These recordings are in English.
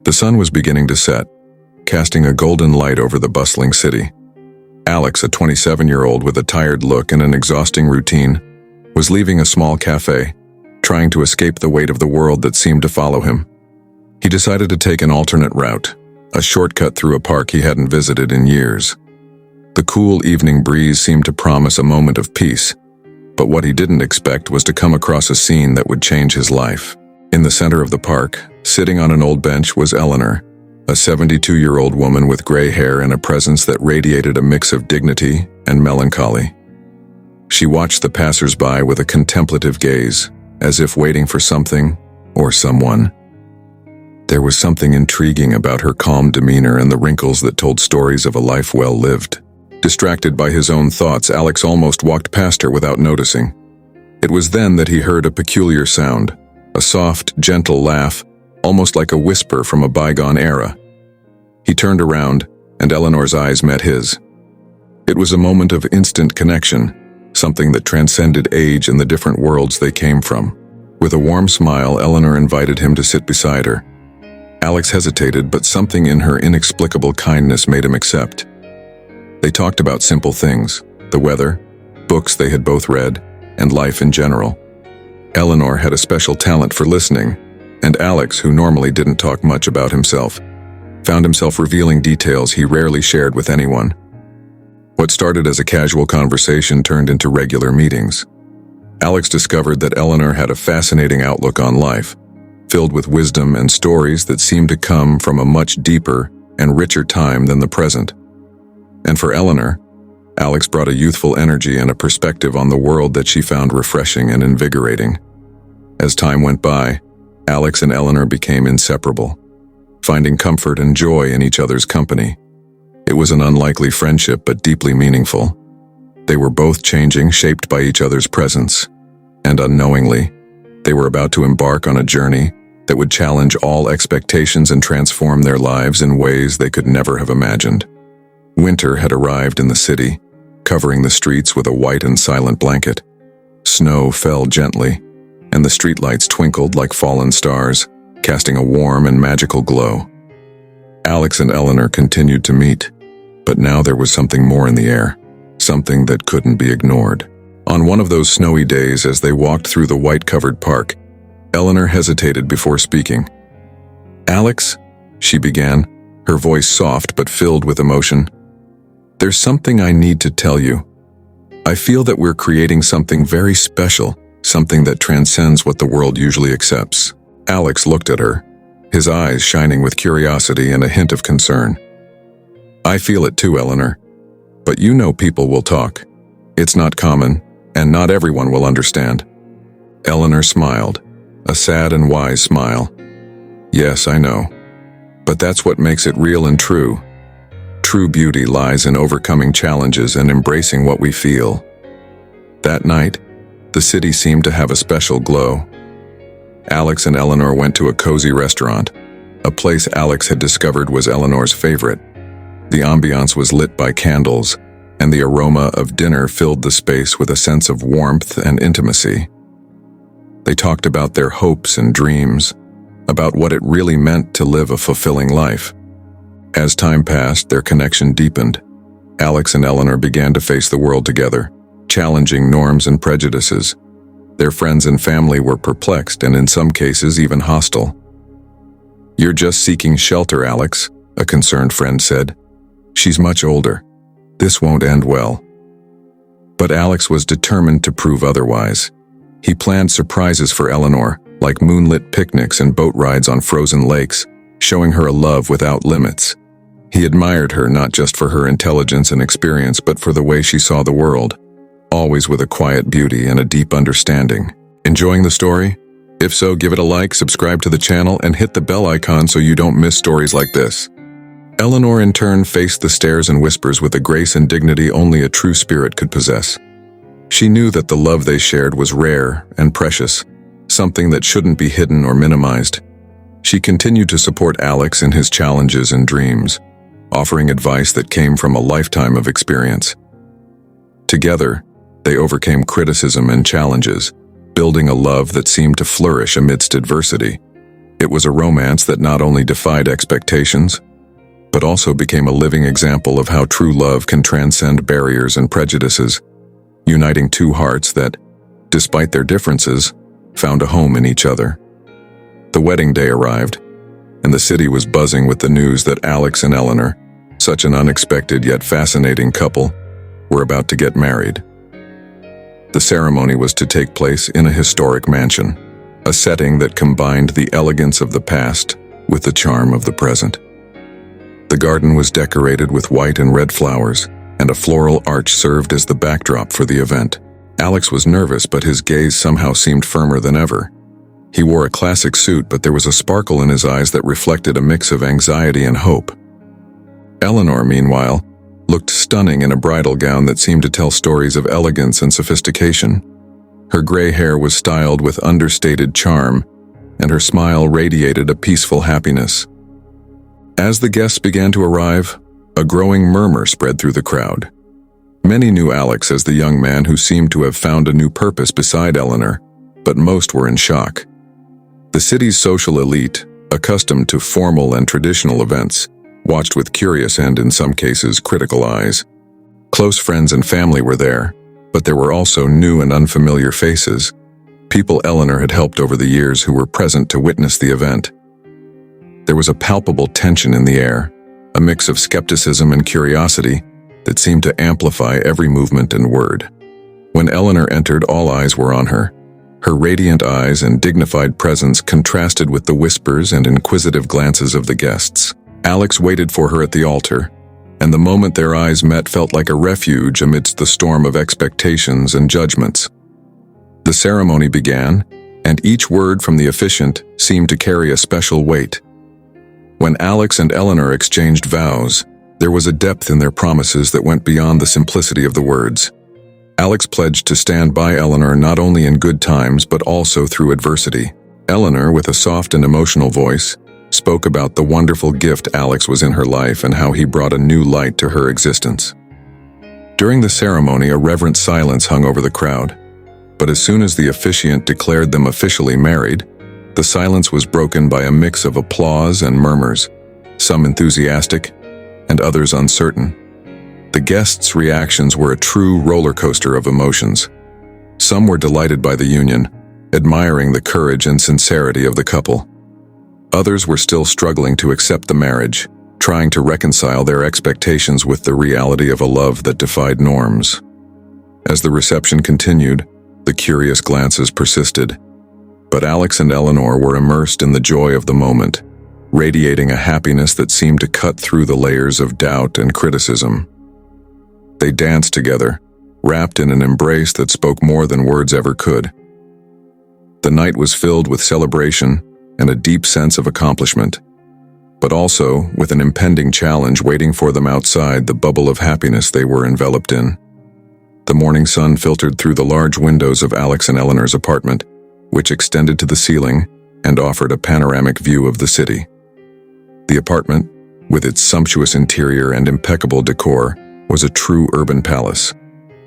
The sun was beginning to set, casting a golden light over the bustling city. Alex, a 27-year-old with a tired look and an exhausting routine, was leaving a small cafe, trying to escape the weight of the world that seemed to follow him. He decided to take an alternate route, a shortcut through a park he hadn't visited in years. The cool evening breeze seemed to promise a moment of peace, but what he didn't expect was to come across a scene that would change his life. In the center of the park, sitting on an old bench, was Eleanor, a 72-year-old woman with gray hair and a presence that radiated a mix of dignity and melancholy. She watched the passers-by with a contemplative gaze, as if waiting for something or someone. There was something intriguing about her calm demeanor and the wrinkles that told stories of a life well lived. Distracted by his own thoughts, Alex almost walked past her without noticing. It was then that he heard a peculiar sound, a soft, gentle laugh, almost like a whisper from a bygone era. He turned around, and Eleanor's eyes met his. It was a moment of instant connection, something that transcended age and the different worlds they came from. With a warm smile, Eleanor invited him to sit beside her. Alex hesitated, but something in her inexplicable kindness made him accept. They talked about simple things, the weather, books they had both read, and life in general. Eleanor had a special talent for listening, and Alex, who normally didn't talk much about himself, found himself revealing details he rarely shared with anyone. What started as a casual conversation turned into regular meetings. Alex discovered that Eleanor had a fascinating outlook on life, filled with wisdom and stories that seemed to come from a much deeper and richer time than the present. And for Eleanor, Alex brought a youthful energy and a perspective on the world that she found refreshing and invigorating. As time went by, Alex and Eleanor became inseparable, finding comfort and joy in each other's company. It was an unlikely friendship, but deeply meaningful. They were both changing, shaped by each other's presence, and unknowingly, they were about to embark on a journey that would challenge all expectations and transform their lives in ways they could never have imagined. Winter had arrived in the city, covering the streets with a white and silent blanket. Snow fell gently, and the streetlights twinkled like fallen stars, casting a warm and magical glow. Alex and Eleanor continued to meet, but now there was something more in the air, something that couldn't be ignored. On one of those snowy days, as they walked through the white-covered park, Eleanor hesitated before speaking. "Alex," she began, her voice soft but filled with emotion, "there's something I need to tell you. I feel that we're creating something very special, something that transcends what the world usually accepts." Alex looked at her, his eyes shining with curiosity and a hint of concern. "I feel it too, Eleanor. But you know people will talk. It's not common, and not everyone will understand." Eleanor smiled, a sad and wise smile. "Yes, I know. But that's what makes it real and true. True beauty lies in overcoming challenges and embracing what we feel." That night, the city seemed to have a special glow. Alex and Eleanor went to a cozy restaurant, a place Alex had discovered was Eleanor's favorite. The ambiance was lit by candles, and the aroma of dinner filled the space with a sense of warmth and intimacy. They talked about their hopes and dreams, about what it really meant to live a fulfilling life. As time passed, their connection deepened. Alex and Eleanor began to face the world together, challenging norms and prejudices. Their friends and family were perplexed and in some cases even hostile. "You're just seeking shelter, Alex," a concerned friend said. "She's much older. This won't end well." But Alex was determined to prove otherwise. He planned surprises for Eleanor, like moonlit picnics and boat rides on frozen lakes, showing her a love without limits. He admired her not just for her intelligence and experience, but for the way she saw the world, always with a quiet beauty and a deep understanding. Enjoying the story? If so, give it a like, subscribe to the channel, and hit the bell icon so you don't miss stories like this. Eleanor in turn faced the stares and whispers with a grace and dignity only a true spirit could possess. She knew that the love they shared was rare and precious, something that shouldn't be hidden or minimized. She continued to support Alex in his challenges and dreams, offering advice that came from a lifetime of experience. Together, they overcame criticism and challenges, building a love that seemed to flourish amidst adversity. It was a romance that not only defied expectations, but also became a living example of how true love can transcend barriers and prejudices, uniting two hearts that, despite their differences, found a home in each other. The wedding day arrived, and the city was buzzing with the news that Alex and Eleanor, such an unexpected yet fascinating couple, were about to get married. The ceremony was to take place in a historic mansion, a setting that combined the elegance of the past with the charm of the present. The garden was decorated with white and red flowers, and a floral arch served as the backdrop for the event. Alex was nervous, but his gaze somehow seemed firmer than ever. He wore a classic suit, but there was a sparkle in his eyes that reflected a mix of anxiety and hope. Eleanor, meanwhile, looked stunning in a bridal gown that seemed to tell stories of elegance and sophistication. Her gray hair was styled with understated charm, and her smile radiated a peaceful happiness. As the guests began to arrive, a growing murmur spread through the crowd. Many knew Alex as the young man who seemed to have found a new purpose beside Eleanor, but most were in shock. The city's social elite, accustomed to formal and traditional events, watched with curious and, in some cases, critical eyes. Close friends and family were there, but there were also new and unfamiliar faces, people Eleanor had helped over the years who were present to witness the event. There was a palpable tension in the air, a mix of skepticism and curiosity that seemed to amplify every movement and word. When Eleanor entered, all eyes were on her. Her radiant eyes and dignified presence contrasted with the whispers and inquisitive glances of the guests. Alex waited for her at the altar, and the moment their eyes met felt like a refuge amidst the storm of expectations and judgments. The ceremony began, and each word from the officiant seemed to carry a special weight. When Alex and Eleanor exchanged vows, there was a depth in their promises that went beyond the simplicity of the words. Alex pledged to stand by Eleanor not only in good times but also through adversity. Eleanor, with a soft and emotional voice, spoke about the wonderful gift Alex was in her life and how he brought a new light to her existence. During the ceremony, a reverent silence hung over the crowd, but as soon as the officiant declared them officially married, the silence was broken by a mix of applause and murmurs, some enthusiastic and others uncertain. The guests' reactions were a true roller coaster of emotions. Some were delighted by the union, admiring the courage and sincerity of the couple. Others were still struggling to accept the marriage, trying to reconcile their expectations with the reality of a love that defied norms. As the reception continued, the curious glances persisted, but Alex and Eleanor were immersed in the joy of the moment, radiating a happiness that seemed to cut through the layers of doubt and criticism. They danced together, wrapped in an embrace that spoke more than words ever could. The night was filled with celebration and a deep sense of accomplishment, but also with an impending challenge waiting for them outside the bubble of happiness they were enveloped in. The morning sun filtered through the large windows of Alex and Eleanor's apartment, which extended to the ceiling and offered a panoramic view of the city. The apartment, with its sumptuous interior and impeccable decor, was a true urban palace.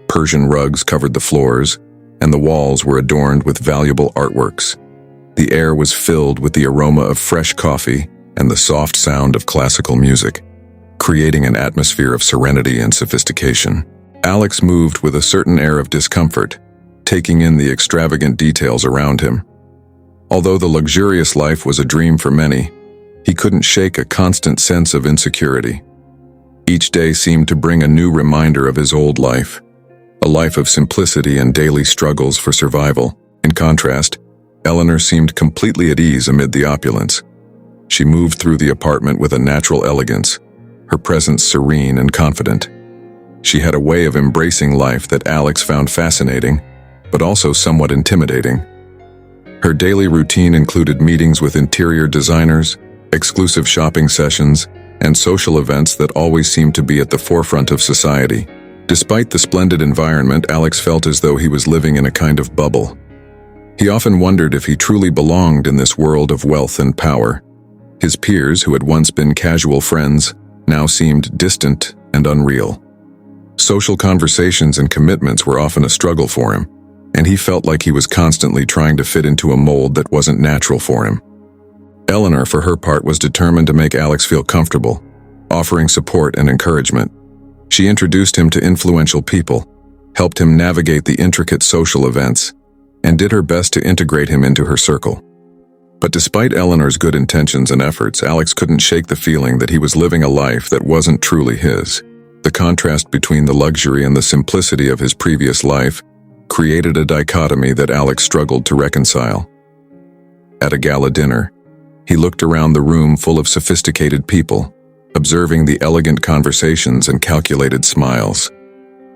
Persian rugs covered the floors, and the walls were adorned with valuable artworks. The air was filled with the aroma of fresh coffee and the soft sound of classical music, creating an atmosphere of serenity and sophistication. Alex moved with a certain air of discomfort, taking in the extravagant details around him. Although the luxurious life was a dream for many, he couldn't shake a constant sense of insecurity. Each day seemed to bring a new reminder of his old life, a life of simplicity and daily struggles for survival. In contrast, Eleanor seemed completely at ease amid the opulence. She moved through the apartment with a natural elegance, her presence serene and confident. She had a way of embracing life that Alex found fascinating, but also somewhat intimidating. Her daily routine included meetings with interior designers, exclusive shopping sessions, and social events that always seemed to be at the forefront of society. Despite the splendid environment, Alex felt as though he was living in a kind of bubble. He often wondered if he truly belonged in this world of wealth and power. His peers, who had once been casual friends, now seemed distant and unreal. Social conversations and commitments were often a struggle for him, and he felt like he was constantly trying to fit into a mold that wasn't natural for him. Eleanor, for her part, was determined to make Alex feel comfortable, offering support and encouragement. She introduced him to influential people, helped him navigate the intricate social events, and did her best to integrate him into her circle. But despite Eleanor's good intentions and efforts, Alex couldn't shake the feeling that he was living a life that wasn't truly his. The contrast between the luxury and the simplicity of his previous life created a dichotomy that Alex struggled to reconcile. At a gala dinner, he looked around the room full of sophisticated people, observing the elegant conversations and calculated smiles.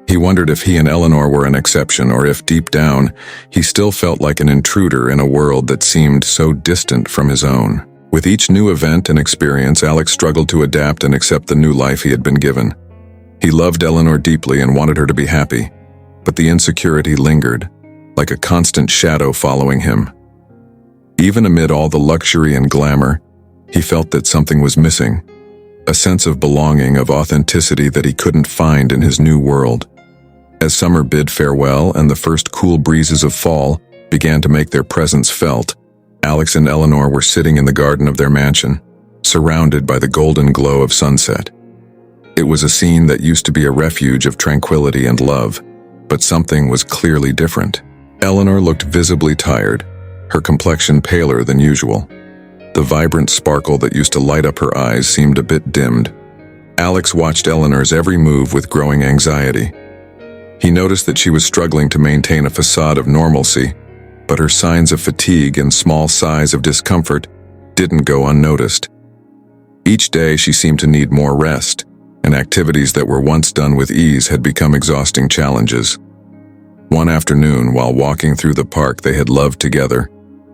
He wondered if he and Eleanor were an exception, or if deep down, he still felt like an intruder in a world that seemed so distant from his own. With each new event and experience, Alex struggled to adapt and accept the new life he had been given. He loved Eleanor deeply and wanted her to be happy, but the insecurity lingered, like a constant shadow following him. Even amid all the luxury and glamour, he felt that something was missing, a sense of belonging, of authenticity that he couldn't find in his new world. As summer bid farewell and the first cool breezes of fall began to make their presence felt, Alex and Eleanor were sitting in the garden of their mansion, surrounded by the golden glow of sunset. It was a scene that used to be a refuge of tranquility and love, but something was clearly different. Eleanor looked visibly tired, her complexion paler than usual. The vibrant sparkle that used to light up her eyes seemed a bit dimmed. Alex watched Eleanor's every move with growing anxiety. He noticed that she was struggling to maintain a facade of normalcy, but her signs of fatigue and small sighs of discomfort didn't go unnoticed. Each day she seemed to need more rest, and activities that were once done with ease had become exhausting challenges. One afternoon, while walking through the park they had loved together,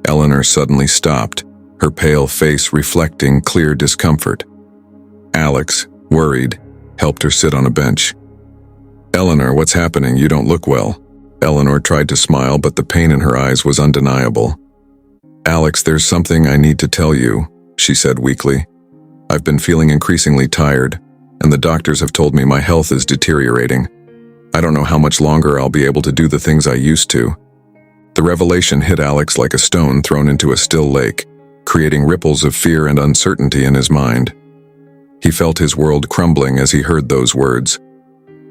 Eleanor suddenly stopped, her pale face reflecting clear discomfort. Alex, worried, helped her sit on a bench. "Eleanor, what's happening? You don't look well." Eleanor tried to smile, but the pain in her eyes was undeniable. "Alex, there's something I need to tell you," she said weakly. "I've been feeling increasingly tired, and the doctors have told me my health is deteriorating. I don't know how much longer I'll be able to do the things I used to." The revelation hit Alex like a stone thrown into a still lake, creating ripples of fear and uncertainty in his mind. He felt his world crumbling as he heard those words.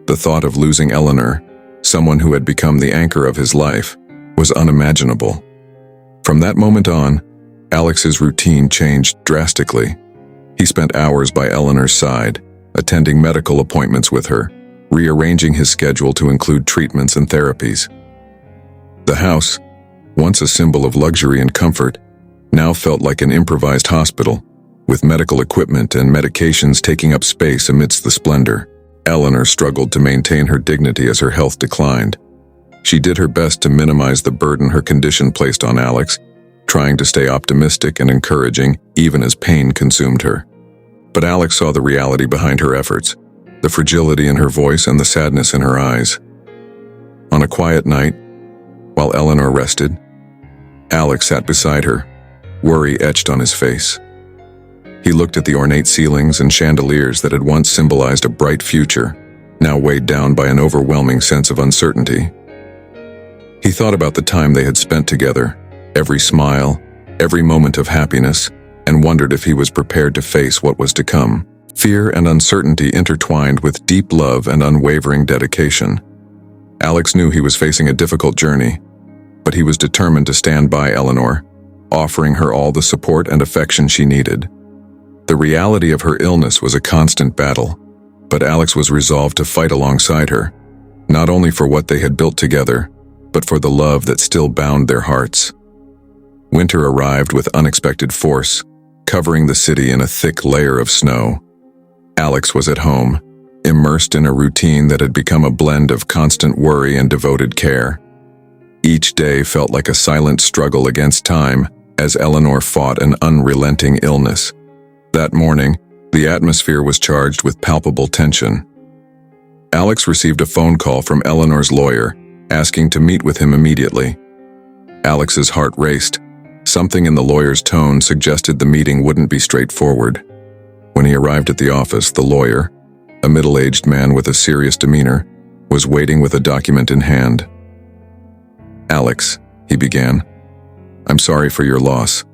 The thought of losing Eleanor, someone who had become the anchor of his life, was unimaginable. From that moment on, Alex's routine changed drastically. He spent hours by Eleanor's side, attending medical appointments with her, rearranging his schedule to include treatments and therapies. The house, once a symbol of luxury and comfort, now felt like an improvised hospital, with medical equipment and medications taking up space amidst the splendor. Eleanor struggled to maintain her dignity as her health declined. She did her best to minimize the burden her condition placed on Alex, trying to stay optimistic and encouraging even as pain consumed her. But Alex saw the reality behind her efforts, the fragility in her voice and the sadness in her eyes. On a quiet night, while Eleanor rested, Alex sat beside her, worry etched on his face. He looked at the ornate ceilings and chandeliers that had once symbolized a bright future, now weighed down by an overwhelming sense of uncertainty. He thought about the time they had spent together, every smile, every moment of happiness, and wondered if he was prepared to face what was to come. Fear and uncertainty intertwined with deep love and unwavering dedication. Alex knew he was facing a difficult journey, but he was determined to stand by Eleanor, offering her all the support and affection she needed. The reality of her illness was a constant battle, but Alex was resolved to fight alongside her, not only for what they had built together, but for the love that still bound their hearts. Winter arrived with unexpected force, covering the city in a thick layer of snow. Alex was at home, immersed in a routine that had become a blend of constant worry and devoted care. Each day felt like a silent struggle against time as Eleanor fought an unrelenting illness. That morning, the atmosphere was charged with palpable tension. Alex received a phone call from Eleanor's lawyer, asking to meet with him immediately. Alex's heart raced. Something in the lawyer's tone suggested the meeting wouldn't be straightforward. When he arrived at the office, the lawyer, a middle-aged man with a serious demeanor, was waiting with a document in hand. "Alex," he began, "I'm sorry for your loss."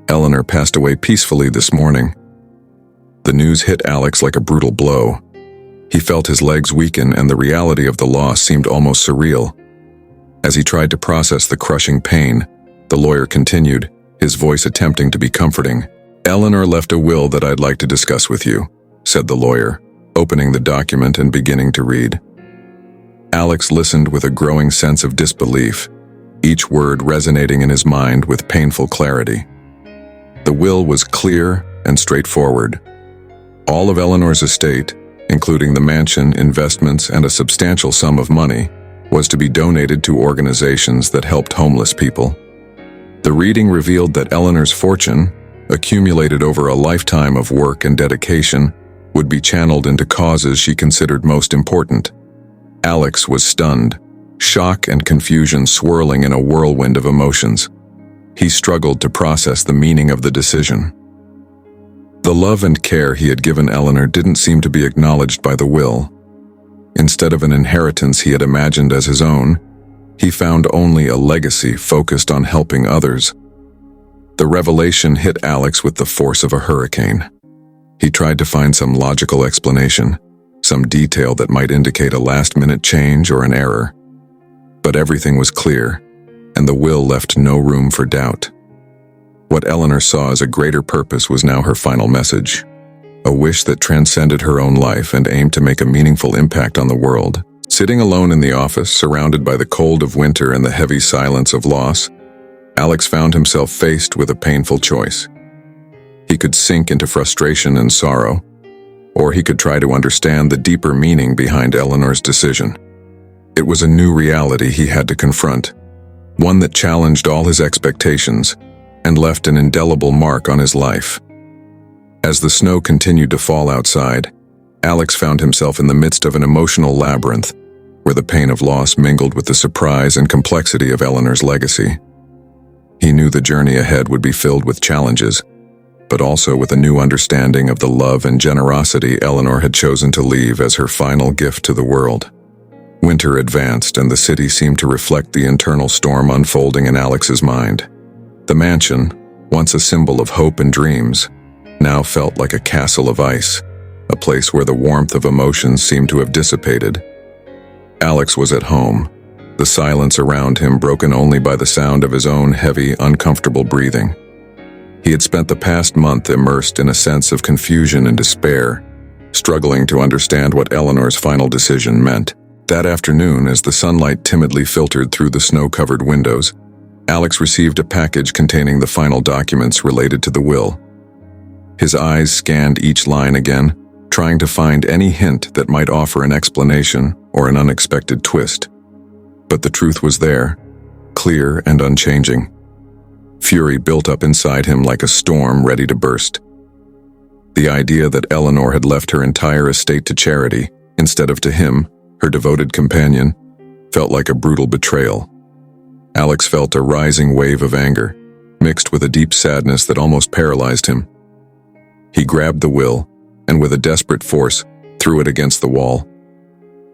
Eleanor passed away peacefully this morning. The news hit Alex like a brutal blow. He felt his legs weaken and the reality of the loss seemed almost surreal. As he tried to process the crushing pain, the lawyer continued, his voice attempting to be comforting. "Eleanor left a will that I'd like to discuss with you," said the lawyer, opening the document and beginning to read. Alex listened with a growing sense of disbelief, each word resonating in his mind with painful clarity. The will was clear and straightforward. All of Eleanor's estate, including the mansion, investments, and a substantial sum of money, was to be donated to organizations that helped homeless people. The reading revealed that Eleanor's fortune, accumulated over a lifetime of work and dedication, would be channeled into causes she considered most important. Alex was stunned, shock and confusion swirling in a whirlwind of emotions. He struggled to process the meaning of the decision. The love and care he had given Eleanor didn't seem to be acknowledged by the will. Instead of an inheritance he had imagined as his own, he found only a legacy focused on helping others. The revelation hit Alex with the force of a hurricane. He tried to find some logical explanation, some detail that might indicate a last-minute change or an error. But everything was clear, and the will left no room for doubt. What Eleanor saw as a greater purpose was now her final message, a wish that transcended her own life and aimed to make a meaningful impact on the world. Sitting alone in the office, surrounded by the cold of winter and the heavy silence of loss, Alex found himself faced with a painful choice. He could sink into frustration and sorrow, or he could try to understand the deeper meaning behind Eleanor's decision. It was a new reality he had to confront, one that challenged all his expectations and left an indelible mark on his life. As the snow continued to fall outside, Alex found himself in the midst of an emotional labyrinth where the pain of loss mingled with the surprise and complexity of Eleanor's legacy. He knew the journey ahead would be filled with challenges, but also with a new understanding of the love and generosity Eleanor had chosen to leave as her final gift to the world. Winter advanced and the city seemed to reflect the internal storm unfolding in Alex's mind. The mansion, once a symbol of hope and dreams, now felt like a castle of ice, a place where the warmth of emotions seemed to have dissipated. Alex was at home, the silence around him broken only by the sound of his own heavy, uncomfortable breathing. He had spent the past month immersed in a sense of confusion and despair, struggling to understand what Eleanor's final decision meant. That afternoon, as the sunlight timidly filtered through the snow-covered windows, Alex received a package containing the final documents related to the will. His eyes scanned each line again, trying to find any hint that might offer an explanation or an unexpected twist. But the truth was there, clear and unchanging. Fury built up inside him like a storm ready to burst. The idea that Eleanor had left her entire estate to charity, instead of to him, her devoted companion, felt like a brutal betrayal. Alex felt a rising wave of anger, mixed with a deep sadness that almost paralyzed him. He grabbed the will, and with a desperate force, threw it against the wall.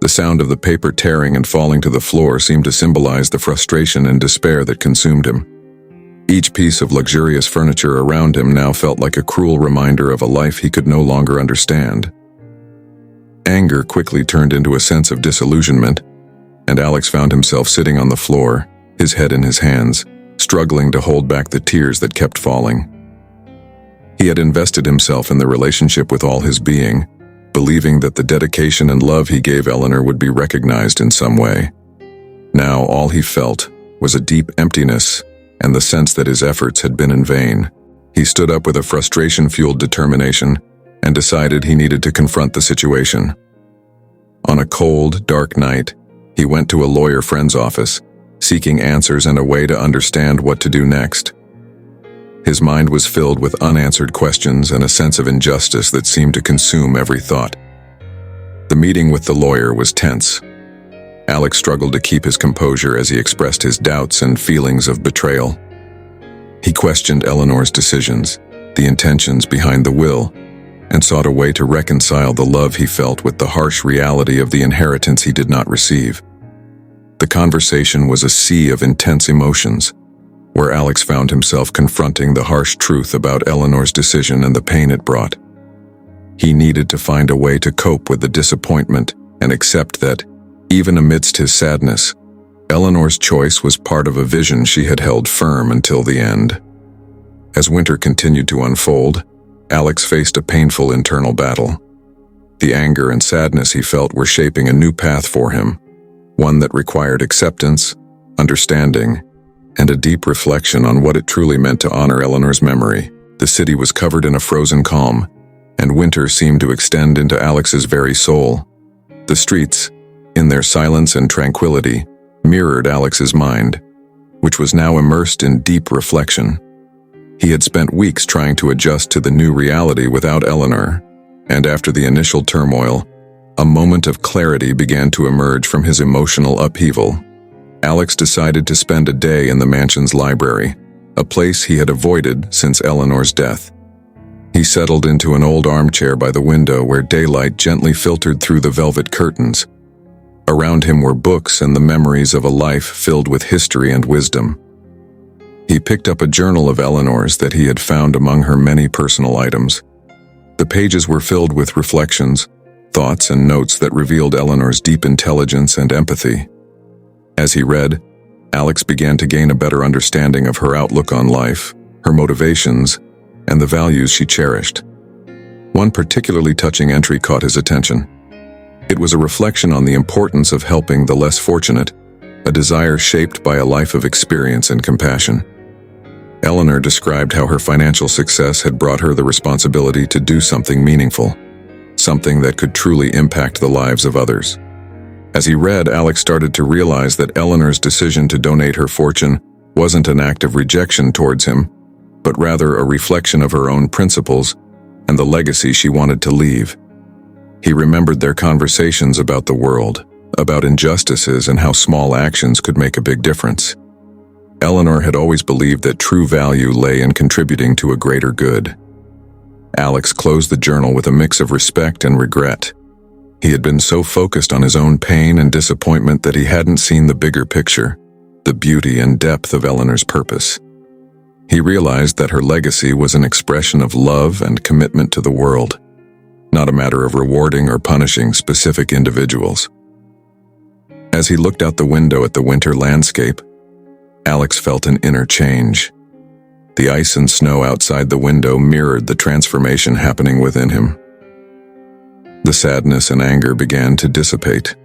The sound of the paper tearing and falling to the floor seemed to symbolize the frustration and despair that consumed him. Each piece of luxurious furniture around him now felt like a cruel reminder of a life he could no longer understand. Anger quickly turned into a sense of disillusionment, and Alex found himself sitting on the floor, his head in his hands, struggling to hold back the tears that kept falling. He had invested himself in the relationship with all his being, believing that the dedication and love he gave Eleanor would be recognized in some way. Now all he felt was a deep emptiness and the sense that his efforts had been in vain. He stood up with a frustration-fueled determination and decided he needed to confront the situation. On a cold, dark night, he went to a lawyer friend's office, seeking answers and a way to understand what to do next. His mind was filled with unanswered questions and a sense of injustice that seemed to consume every thought. The meeting with the lawyer was tense. Alex struggled to keep his composure as he expressed his doubts and feelings of betrayal. He questioned Eleanor's decisions, the intentions behind the will, and sought a way to reconcile the love he felt with the harsh reality of the inheritance he did not receive. The conversation was a sea of intense emotions, where Alex found himself confronting the harsh truth about Eleanor's decision and the pain it brought. He needed to find a way to cope with the disappointment and accept that, even amidst his sadness, Eleanor's choice was part of a vision she had held firm until the end. As winter continued to unfold, Alex faced a painful internal battle. The anger and sadness he felt were shaping a new path for him, one that required acceptance, understanding, and a deep reflection on what it truly meant to honor Eleanor's memory. The city was covered in a frozen calm, and winter seemed to extend into Alex's very soul. The streets, in their silence and tranquility, mirrored Alex's mind, which was now immersed in deep reflection. He had spent weeks trying to adjust to the new reality without Eleanor, and after the initial turmoil, a moment of clarity began to emerge from his emotional upheaval. Alex decided to spend a day in the mansion's library, a place he had avoided since Eleanor's death. He settled into an old armchair by the window where daylight gently filtered through the velvet curtains. Around him were books and the memories of a life filled with history and wisdom. He picked up a journal of Eleanor's that he had found among her many personal items. The pages were filled with reflections, thoughts, and notes that revealed Eleanor's deep intelligence and empathy. As he read, Alex began to gain a better understanding of her outlook on life, her motivations, and the values she cherished. One particularly touching entry caught his attention. It was a reflection on the importance of helping the less fortunate, a desire shaped by a life of experience and compassion. Eleanor described how her financial success had brought her the responsibility to do something meaningful, something that could truly impact the lives of others. As he read, Alex started to realize that Eleanor's decision to donate her fortune wasn't an act of rejection towards him, but rather a reflection of her own principles and the legacy she wanted to leave. He remembered their conversations about the world, about injustices and how small actions could make a big difference. Eleanor had always believed that true value lay in contributing to a greater good. Alex closed the journal with a mix of respect and regret. He had been so focused on his own pain and disappointment that he hadn't seen the bigger picture, the beauty and depth of Eleanor's purpose. He realized that her legacy was an expression of love and commitment to the world, not a matter of rewarding or punishing specific individuals. As he looked out the window at the winter landscape, Alex felt an inner change. The ice and snow outside the window mirrored the transformation happening within him. The sadness and anger began to dissipate,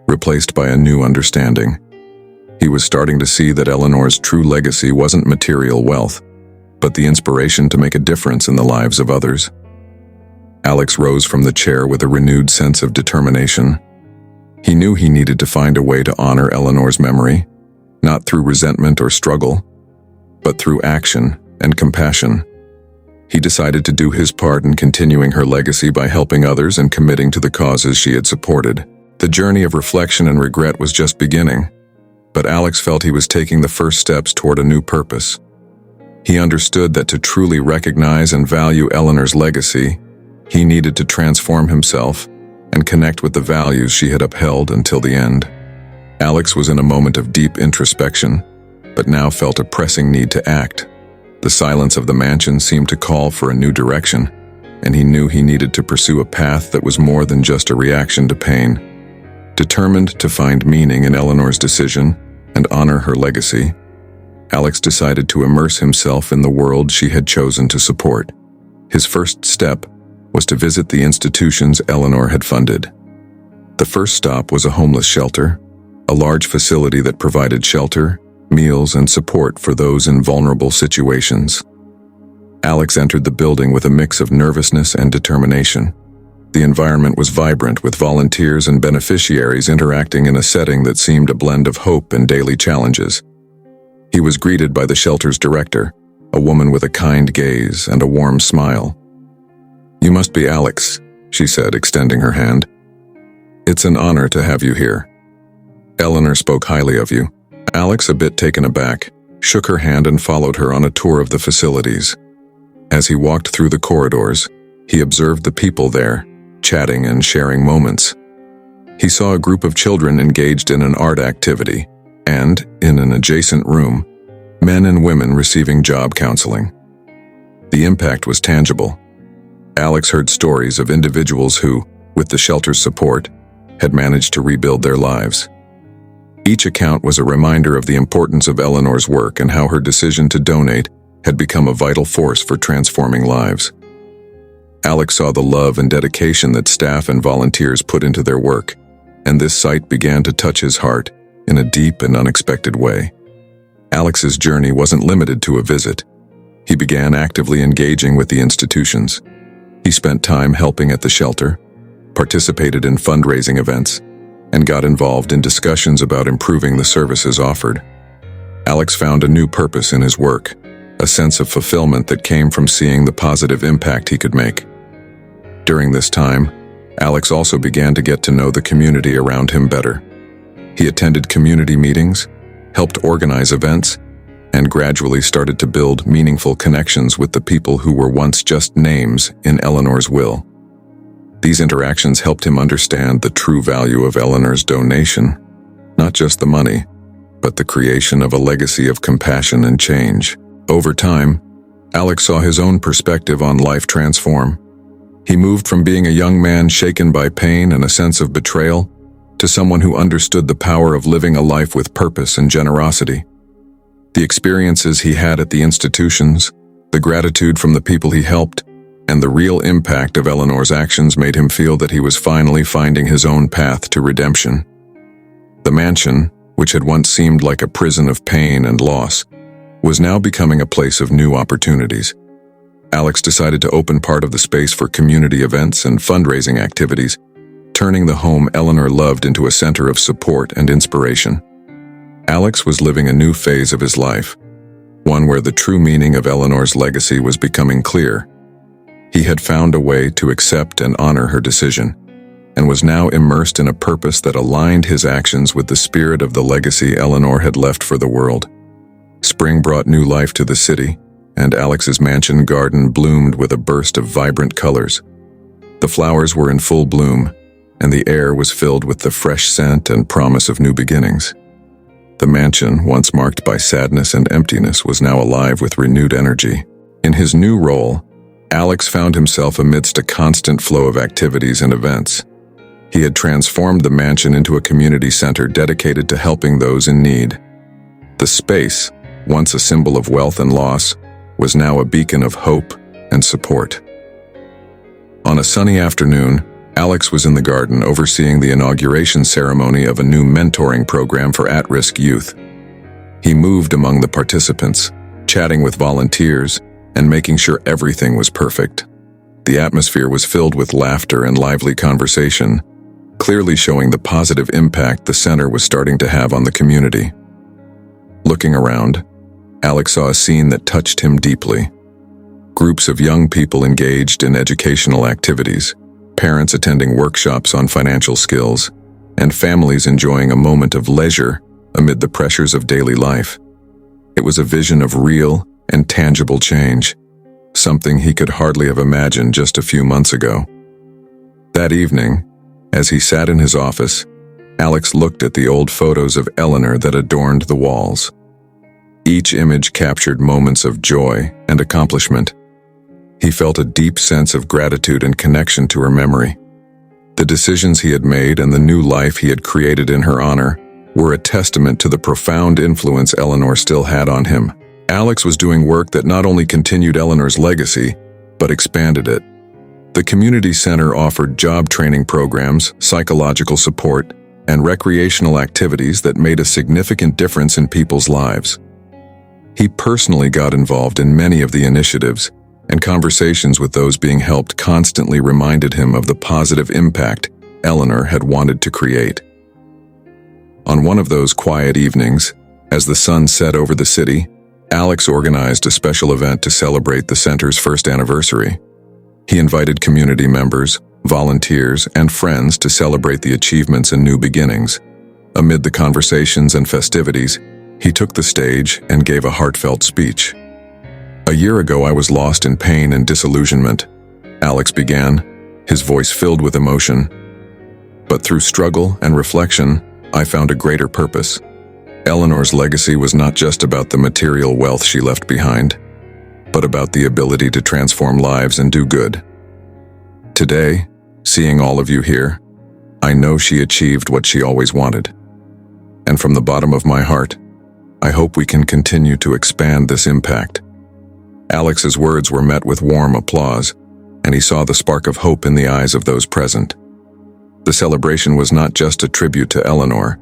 replaced by a new understanding. He was starting to see that Eleanor's true legacy wasn't material wealth, but the inspiration to make a difference in the lives of others. Alex rose from the chair with a renewed sense of determination. He knew he needed to find a way to honor Eleanor's memory, not through resentment or struggle, but through action and compassion. He decided to do his part in continuing her legacy by helping others and committing to the causes she had supported. The journey of reflection and regret was just beginning, but Alex felt he was taking the first steps toward a new purpose. He understood that to truly recognize and value Eleanor's legacy, he needed to transform himself and connect with the values she had upheld until the end. Alex was in a moment of deep introspection, but now felt a pressing need to act. The silence of the mansion seemed to call for a new direction, and he knew he needed to pursue a path that was more than just a reaction to pain. Determined to find meaning in Eleanor's decision and honor her legacy, Alex decided to immerse himself in the world she had chosen to support. His first step was to visit the institutions Eleanor had funded. The first stop was a homeless shelter, a large facility that provided shelter, meals, and support for those in vulnerable situations. Alex entered the building with a mix of nervousness and determination. The environment was vibrant, with volunteers and beneficiaries interacting in a setting that seemed a blend of hope and daily challenges. He was greeted by the shelter's director, a woman with a kind gaze and a warm smile. "You must be Alex," she said, extending her hand. "It's an honor to have you here. Eleanor spoke highly of you." Alex, a bit taken aback, shook her hand and followed her on a tour of the facilities. As he walked through the corridors, he observed the people there, chatting and sharing moments. He saw a group of children engaged in an art activity, and, in an adjacent room, men and women receiving job counseling. The impact was tangible. Alex heard stories of individuals who, with the shelter's support, had managed to rebuild their lives. Each account was a reminder of the importance of Eleanor's work and how her decision to donate had become a vital force for transforming lives. Alex saw the love and dedication that staff and volunteers put into their work, and this sight began to touch his heart in a deep and unexpected way. Alex's journey wasn't limited to a visit. He began actively engaging with the institutions. He spent time helping at the shelter, participated in fundraising events, and got involved in discussions about improving the services offered. Alex found a new purpose in his work, a sense of fulfillment that came from seeing the positive impact he could make. During this time, Alex also began to get to know the community around him better. He attended community meetings, helped organize events, and gradually started to build meaningful connections with the people who were once just names in Eleanor's will. These interactions helped him understand the true value of Eleanor's donation, not just the money, but the creation of a legacy of compassion and change. Over time, Alex saw his own perspective on life transform. He moved from being a young man shaken by pain and a sense of betrayal to someone who understood the power of living a life with purpose and generosity. The experiences he had at the institutions, the gratitude from the people he helped, and the real impact of Eleanor's actions made him feel that he was finally finding his own path to redemption. The mansion, which had once seemed like a prison of pain and loss, was now becoming a place of new opportunities. Alex decided to open part of the space for community events and fundraising activities, turning the home Eleanor loved into a center of support and inspiration. Alex was living a new phase of his life, one where the true meaning of Eleanor's legacy was becoming clear. He had found a way to accept and honor her decision, and was now immersed in a purpose that aligned his actions with the spirit of the legacy Eleanor had left for the world. Spring brought new life to the city, and Alex's mansion garden bloomed with a burst of vibrant colors. The flowers were in full bloom, and the air was filled with the fresh scent and promise of new beginnings. The mansion, once marked by sadness and emptiness, was now alive with renewed energy. In his new role, Alex found himself amidst a constant flow of activities and events. He had transformed the mansion into a community center dedicated to helping those in need. The space, once a symbol of wealth and loss, was now a beacon of hope and support. On a sunny afternoon, Alex was in the garden overseeing the inauguration ceremony of a new mentoring program for at-risk youth. He moved among the participants, chatting with volunteers, and making sure everything was perfect. The atmosphere was filled with laughter and lively conversation, clearly showing the positive impact the center was starting to have on the community. Looking around, Alex saw a scene that touched him deeply. Groups of young people engaged in educational activities, parents attending workshops on financial skills, and families enjoying a moment of leisure amid the pressures of daily life. It was a vision of real and tangible change, something he could hardly have imagined just a few months ago. That evening, as he sat in his office, Alex looked at the old photos of Eleanor that adorned the walls. Each image captured moments of joy and accomplishment. He felt a deep sense of gratitude and connection to her memory. The decisions he had made and the new life he had created in her honor were a testament to the profound influence Eleanor still had on him. Alex was doing work that not only continued Eleanor's legacy, but expanded it. The community center offered job training programs, psychological support, and recreational activities that made a significant difference in people's lives. He personally got involved in many of the initiatives, and conversations with those being helped constantly reminded him of the positive impact Eleanor had wanted to create. On one of those quiet evenings, as the sun set over the city, Alex organized a special event to celebrate the center's first anniversary. He invited community members, volunteers, and friends to celebrate the achievements and new beginnings. Amid the conversations and festivities, he took the stage and gave a heartfelt speech. "A year ago, I was lost in pain and disillusionment," Alex began, his voice filled with emotion. "But through struggle and reflection, I found a greater purpose. Eleanor's legacy was not just about the material wealth she left behind, but about the ability to transform lives and do good. Today, seeing all of you here, I know she achieved what she always wanted. And from the bottom of my heart, I hope we can continue to expand this impact. Alex's words were met with warm applause, and he saw the spark of hope in the eyes of those present. The celebration was not just a tribute to Eleanor,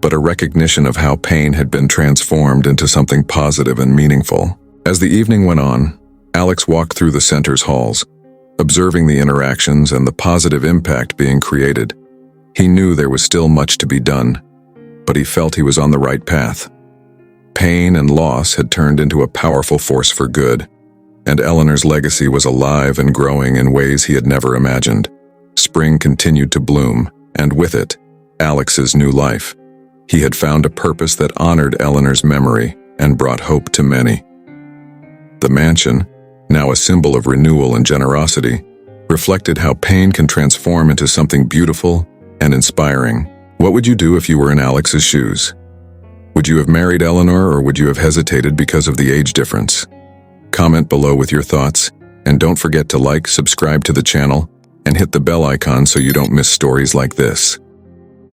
but a recognition of how pain had been transformed into something positive and meaningful. As the evening went on, Alex walked through the center's halls, observing the interactions and the positive impact being created. He knew there was still much to be done, but he felt he was on the right path. Pain and loss had turned into a powerful force for good, and Eleanor's legacy was alive and growing in ways he had never imagined. Spring continued to bloom, and with it, Alex's new life. He had found a purpose that honored Eleanor's memory and brought hope to many. The mansion, now a symbol of renewal and generosity, reflected how pain can transform into something beautiful and inspiring. What would you do if you were in Alex's shoes? Would you have married Eleanor, or would you have hesitated because of the age difference? Comment below with your thoughts, and don't forget to like, subscribe to the channel, and hit the bell icon so you don't miss stories like this.